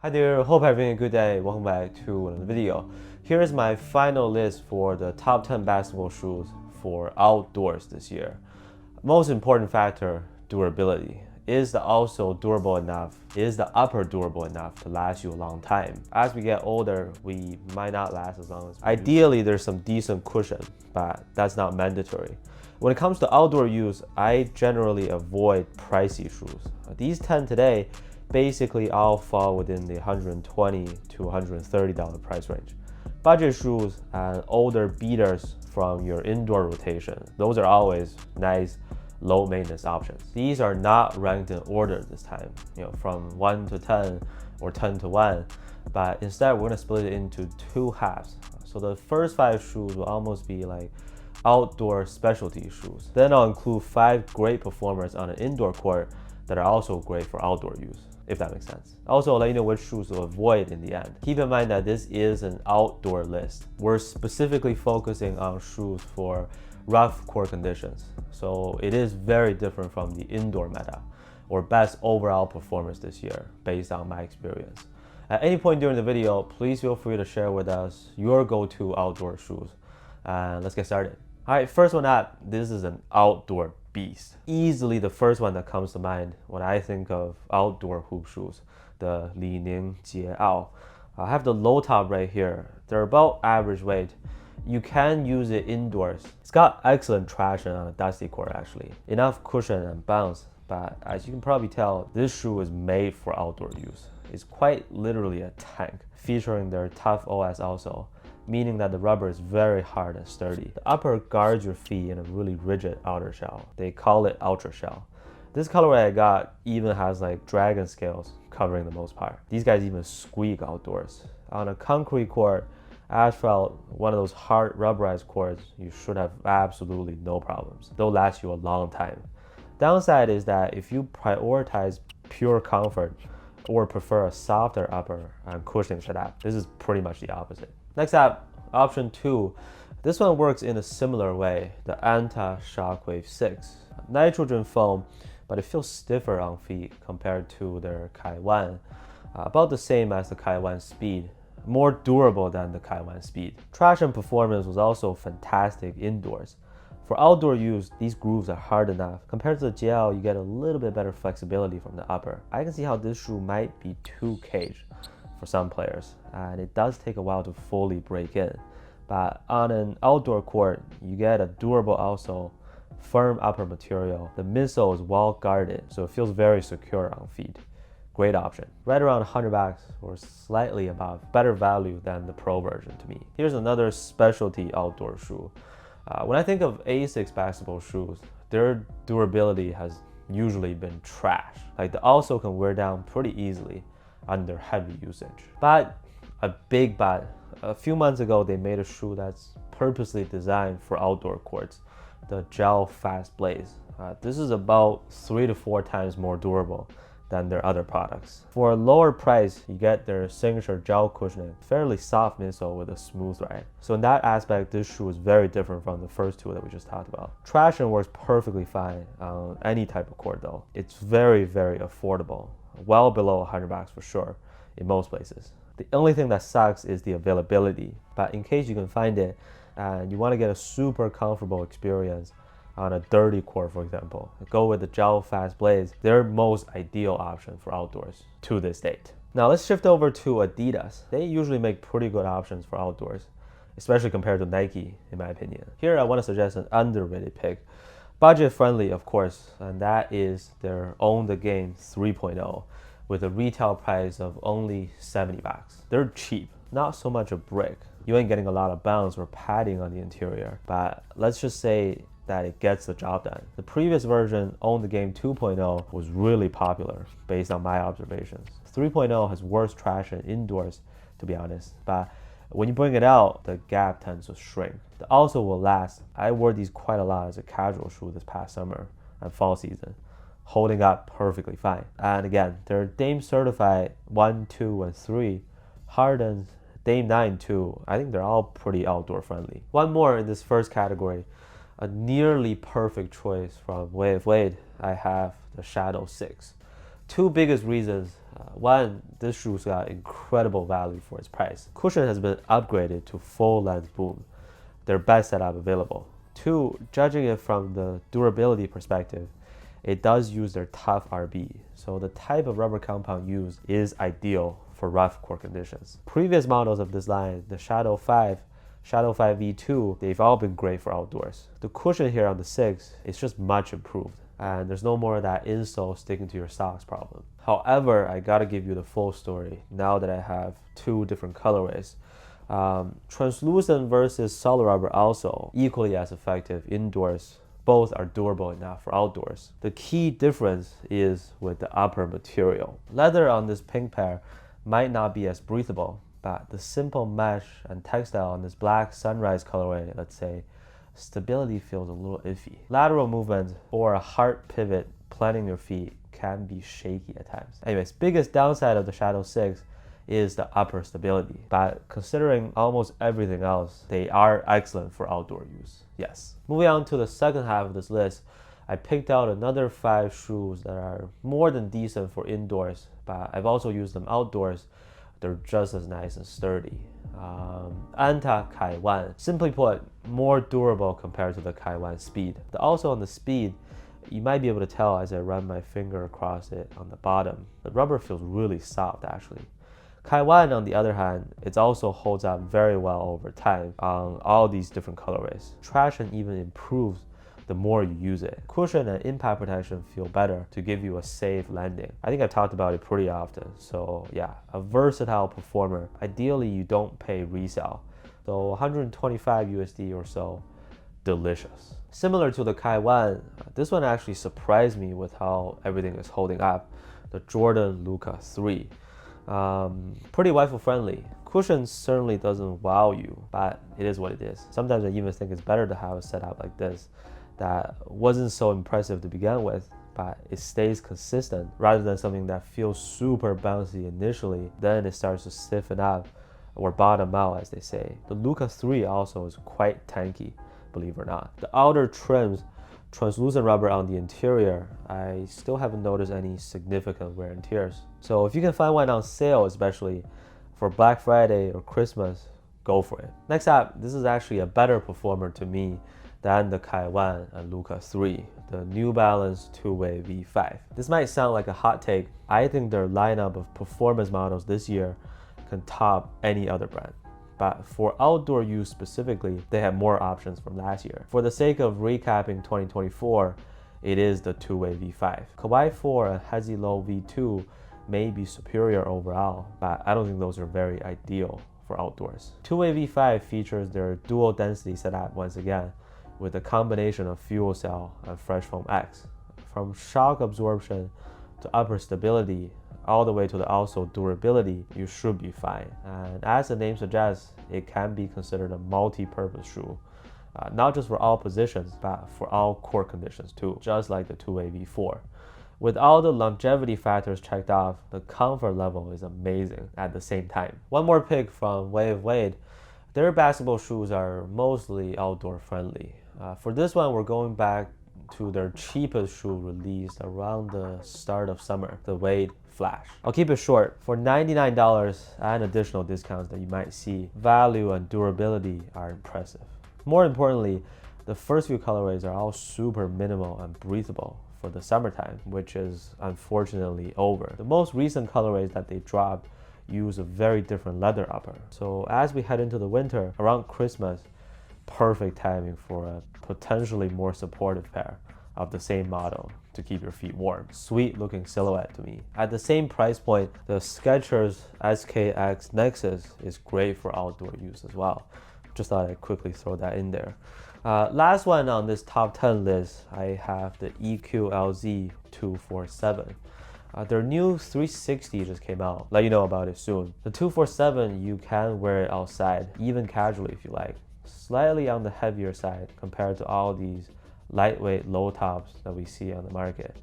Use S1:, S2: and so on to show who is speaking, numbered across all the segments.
S1: Hi there, hope you're having a good day. Welcome back to another video. Here is my final list for the top 10 basketball shoes for outdoors this year. Most important factor, durability. Is the outsole durable enough? Is the upper durable enough to last you a long time? As we get older, we might not last as long as we Ideally, there's some decent cushion, but that's not mandatory. When it comes to outdoor use, I generally avoid pricey shoes. These 10 today basically all fall within the $120 to $130 price range. Budget shoes and older beaters from your indoor rotation, those are always nice, low maintenance options. These are not ranked in order this time, from 1 to 10 or 10 to 1, but instead we're gonna split it into two halves. So the first 5 shoes will almost be like outdoor specialty shoes. Then I'll include 5 great performers on an indoor court that are also great for outdoor use, if that makes sense. Also, I'll let you know which shoes to avoid in the end. Keep in mind that this is an outdoor list. We're specifically focusing on shoes for rough court conditions. So it is very different from the indoor meta or best overall performance this year based on my experience. At any point during the video, please feel free to share with us your go-to outdoor shoes. Let's get started. All right, first one up, this is an outdoor beast. Easily the first one that comes to mind when I think of outdoor hoop shoes, the Li-Ning Jie Ao. I have the low top right here. They're about average weight. You can use it indoors. It's got excellent traction on a dusty court actually. Enough cushion and bounce, but as you can probably tell, this shoe is made for outdoor use. It's quite literally a tank, featuring their tough OS also, meaning that the rubber is very hard and sturdy. The upper guards your feet in a really rigid outer shell. They call it ultra shell. This colorway I got even has like dragon scales covering the most part. These guys even squeak outdoors. On a concrete court, asphalt, one of those hard rubberized courts, you should have absolutely no problems. They'll last you a long time. Downside is that if you prioritize pure comfort or prefer a softer upper and cushioning setup, this is pretty much the opposite. Next up, option 2. This one works in a similar way, the Anta KAI 6. Nitrogen foam, but it feels stiffer on feet compared to their KAI 1. About the same as the KAI 1 Speed, more durable than the KAI 1 Speed. Traction performance was also fantastic indoors. For outdoor use, these grooves are hard enough. Compared to the Jie Ao, you get a little bit better flexibility from the upper. I can see how this shoe might be too caged for some players, and it does take a while to fully break in. But on an outdoor court, you get a durable outsole, firm upper material. The midsole is well guarded, so it feels very secure on feet. Great option. Right around $100 or slightly above. Better value than the Pro version to me. Here's another specialty outdoor shoe. When I think of Asics basketball shoes, their durability has usually been trash. Like the outsole can wear down pretty easily under heavy usage. But, a big but, a few months ago they made a shoe that's purposely designed for outdoor courts, the Gel-Fastblaze. This is about 3 to 4 times more durable than their other products. For a lower price, you get their signature gel cushioning, fairly soft midsole with a smooth ride. So in that aspect, this shoe is very different from the first two that we just talked about. Traction works perfectly fine on any type of court though. It's very, very affordable. Well below $100 for sure in most places. The only thing that sucks is the availability, but in case you can find it and you want to get a super comfortable experience on a dirty court, for example, go with the Gel-Fastblaze, their most ideal option for outdoors to this date. Now let's shift over to Adidas. They usually make pretty good options for outdoors, especially compared to Nike in my opinion. Here I want to suggest an underrated pick. Budget friendly, of course, and that is their Ownthegame 3.0 with a retail price of only $70. They're cheap, not so much a brick. You ain't getting a lot of bounce or padding on the interior, but let's just say that it gets the job done. The previous version, Ownthegame 2.0, was really popular based on my observations. 3.0 has worse traction indoors, to be honest, but when you bring it out, the gap tends to shrink. The outsole will last. I wore these quite a lot as a casual shoe this past summer and fall season, holding up perfectly fine. And again, they're Dame certified 1, 2, and 3, Harden's Dame 9 too. I think they're all pretty outdoor friendly. One more in this first category, a nearly perfect choice from Way of Wade. I have the Shadow 6. Two biggest reasons One, this shoe's got incredible value for its price. Cushion has been upgraded to full-length boom, their best setup available. Two, judging it from the durability perspective, it does use their tough RB, so the type of rubber compound used is ideal for rough court conditions. Previous models of this line, the Shadow 5, Shadow 5 V2, they've all been great for outdoors. The cushion here on the 6 is just much improved, and there's no more of that insole sticking to your socks problem. However, I gotta give you the full story now that I have two different colorways. Translucent versus solid rubber also equally as effective indoors. Both are durable enough for outdoors. The key difference is with the upper material. Leather on this pink pair might not be as breathable, but the simple mesh and textile on this black sunrise colorway, let's say, stability feels a little iffy. Lateral movement or a hard pivot planting your feet can be shaky at times. Anyways, biggest downside of the Shadow 6 is the upper stability, but considering almost everything else, they are excellent for outdoor use. Yes. Moving on to the second half of this list, I picked out another 5 shoes that are more than decent for indoors, but I've also used them outdoors. They're just as nice and sturdy. Anta KAI, simply put, more durable compared to the KAI Speed. Also on the Speed, you might be able to tell as I run my finger across it on the bottom. The rubber feels really soft actually. KAI, on the other hand, it also holds up very well over time on all these different colorways. Traction even improves the more you use it. Cushion and impact protection feel better to give you a safe landing. I think I've talked about it pretty often. So yeah, a versatile performer. Ideally, you don't pay resale. So 125 USD or so, delicious. Similar to the KAI, this one actually surprised me with how everything is holding up. The Jordan Luka 3. Pretty waifu friendly. Cushion certainly doesn't wow you, but it is what it is. Sometimes I even think it's better to have a setup like this that wasn't so impressive to begin with, but it stays consistent rather than something that feels super bouncy initially, then it starts to stiffen up or bottom out, as they say. The Luka 3 also is quite tanky, believe it or not. The outer trims, translucent rubber on the interior, I still haven't noticed any significant wear and tears. So if you can find one on sale, especially for Black Friday or Christmas, go for it. Next up, this is actually a better performer to me than the KAI and Luka 3, the New Balance 2-Way V5. This might sound like a hot take. I think their lineup of performance models this year can top any other brand. But for outdoor use specifically, they have more options from last year. For the sake of recapping 2024, it is the 2-Way V5. Kawhi 4 and Hezi Low V2 may be superior overall, but I don't think those are very ideal for outdoors. 2-Way V5 features their dual density setup once again, with a combination of fuel cell and fresh foam X. From shock absorption to upper stability, all the way to the also durability, you should be fine. And as the name suggests, it can be considered a multi-purpose shoe, not just for all positions, but for all court conditions too, just like the 2-Way V4. With all the longevity factors checked off, the comfort level is amazing at the same time. One more pick from Wade. Their basketball shoes are mostly outdoor friendly. For this one, we're going back to their cheapest shoe released around the start of summer, the Wade Flash. I'll keep it short. For $99 and additional discounts that you might see, value and durability are impressive. More importantly, the first few colorways are all super minimal and breathable for the summertime, which is unfortunately over. The most recent colorways that they dropped use a very different leather upper. So as we head into the winter, around Christmas, perfect timing for a potentially more supportive pair of the same model to keep your feet warm. Sweet looking silhouette to me. At the same price point, the Skechers SKX Nexus is great for outdoor use as well. Just thought I'd quickly throw that in there. Last one on this top 10 list, I have the EQLZ 247. Their new 360 just came out. Let you know about it soon. The 247, you can wear it outside, even casually if you like. Slightly on the heavier side compared to all these lightweight low tops that we see on the market.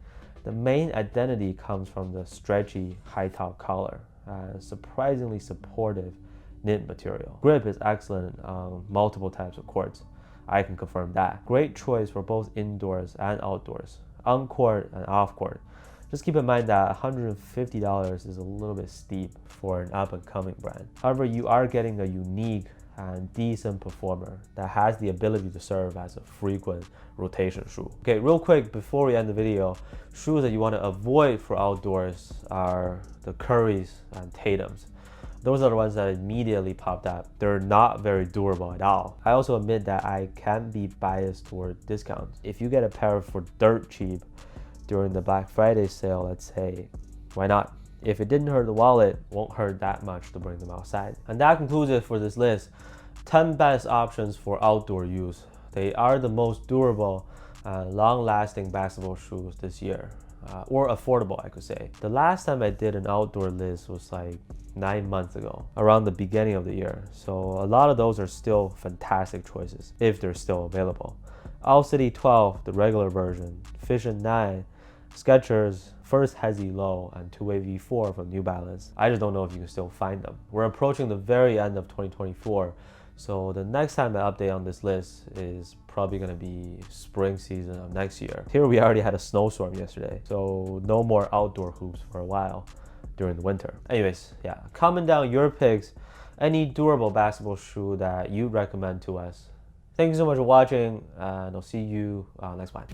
S1: The main identity comes from the stretchy high top collar and surprisingly supportive knit material. Grip is excellent on multiple types of courts. I can confirm that. Great choice for both indoors and outdoors, on court and off court. Just keep in mind that $150 is a little bit steep for an up-and-coming brand. However, you are getting a unique and decent performer that has the ability to serve as a frequent rotation shoe. Okay, real quick before we end the video, shoes that you want to avoid for outdoors are the Currys and Tatums. Those are the ones that immediately popped up. They're not very durable at all. I also admit that I can be biased toward discounts. If you get a pair for dirt cheap during the Black Friday sale, let's say, why not? If it didn't hurt the wallet, it won't hurt that much to bring them outside. And that concludes it for this list. 10 best options for outdoor use. They are the most durable and long-lasting basketball shoes this year. Or affordable, I could say. The last time I did an outdoor list was like 9 months ago, around the beginning of the year. So a lot of those are still fantastic choices, if they're still available. Owl City 12, the regular version, Fission 9, Skechers First Hezi Low, and 2WXY V5 from New Balance. I just don't know if you can still find them. We're approaching the very end of 2024, so the next time I update on this list is probably gonna be spring season of next year. Here we already had a snowstorm yesterday, so no more outdoor hoops for a while during the winter. Anyways, yeah, comment down your picks, any durable basketball shoe that you recommend to us. Thank you so much for watching, and I'll see you next time.